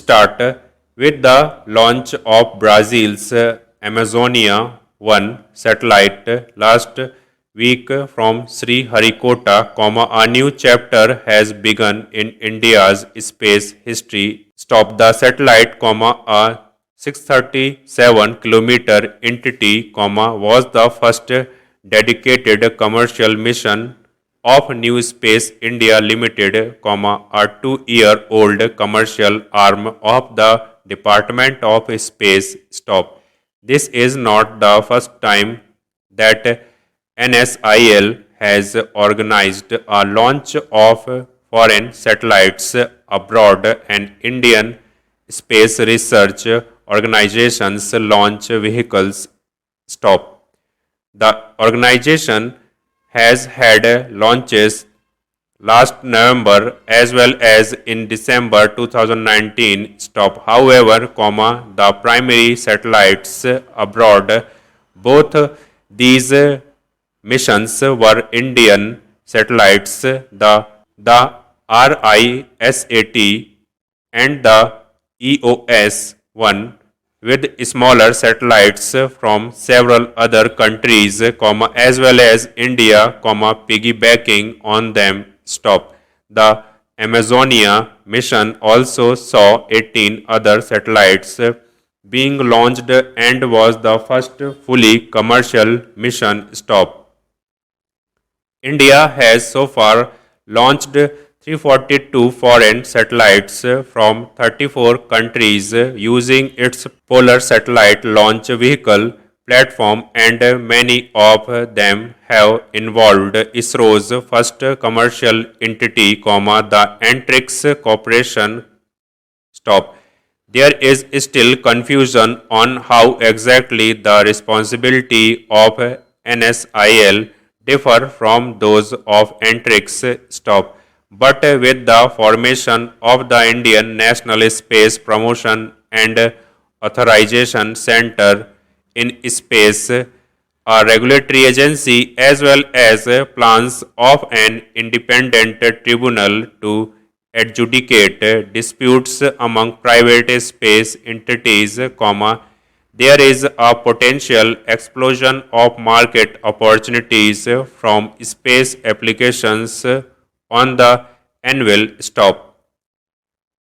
start with the launch of Brazil's Amazonia 1 satellite last week from Sriharikota, a new chapter has begun in India's space history. Stop the satellite, a 637-kilometer entity, was the first dedicated commercial mission of New Space India Limited, a 2-year-old commercial arm of the Department of Space. Stop. This is not the first time that NSIL has organized a launch of foreign satellites abroad, and Indian space research organizations launch vehicles. Stop. The organization has had launches last November as well as in December 2019. Stop. However, the primary satellites abroad, both these missions were Indian satellites, the RISAT and the EOS-1, with smaller satellites from several other countries, as well as India, piggybacking on them. Stop. The Amazonia mission also saw 18 other satellites being launched and was the first fully commercial mission. Stop. India has so far launched 342 foreign satellites from 34 countries using its Polar Satellite Launch Vehicle platform, and many of them have involved ISRO's first commercial entity, the Antrix Corporation. Stop. There is still confusion on how exactly the responsibility of NSIL differ from those of Antrix. Stop. But with the formation of the Indian National Space Promotion and Authorization Center in Space, a regulatory agency, as well as plans of an independent tribunal to adjudicate disputes among private space entities, there is a potential explosion of market opportunities from space applications on the anvil. Stop.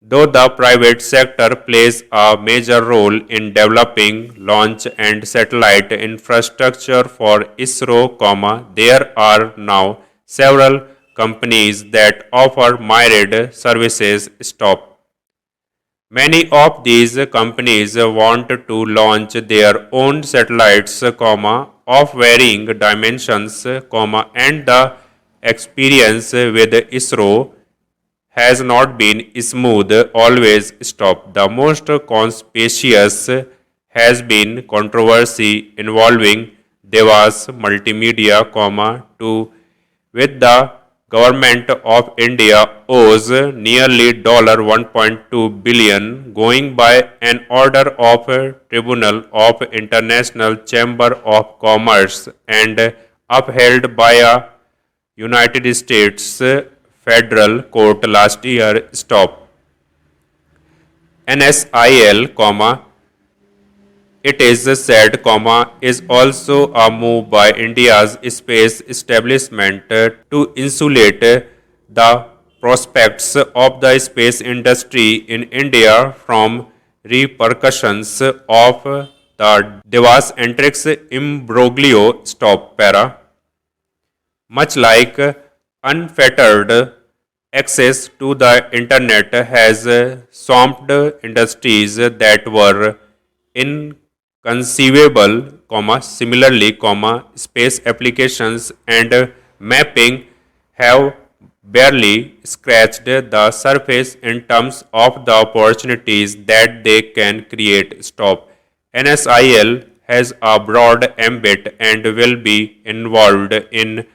Though the private sector plays a major role in developing launch and satellite infrastructure for ISRO, there are now several companies that offer myriad services. Stop. Many of these companies want to launch their own satellites, of varying dimensions, and the experience with ISRO has not been smooth always. Stop. The most conspicuous has been controversy involving Devas Multimedia, with the Government of India owes nearly $1.2 billion going by an order of Tribunal of International Chamber of Commerce and upheld by a United States federal court last year. Stop. NSIL, it is said, is also a move by India's space establishment to insulate the prospects of the space industry in India from repercussions of the Devas Antrix imbroglio. Stop. Para. Much like unfettered access to the internet has swamped industries that were inconceivable, similarly, space applications and mapping have barely scratched the surface in terms of the opportunities that they can create. Stop. NSIL has a broad ambit and will be involved in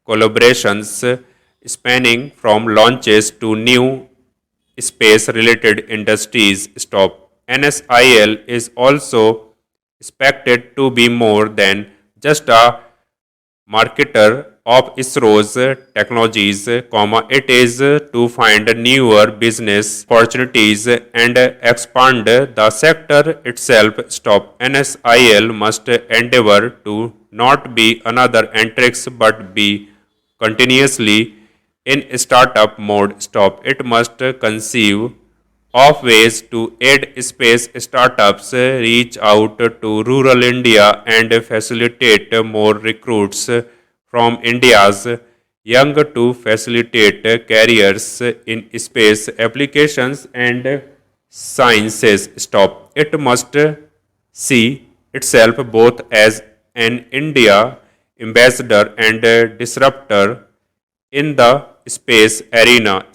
collaborations spanning from launches to new space-related industries. Stop. NSIL is also expected to be more than just a marketer of ISRO's technologies, it is to find newer business opportunities and expand the sector itself. NSIL must endeavor to not be another antrix but be continuously in startup mode. It must conceive of ways to aid space startups, reach out to rural India and facilitate more recruits from India's young to facilitate careers in space applications and sciences. It must see itself both as an India ambassador and disruptor in the space arena.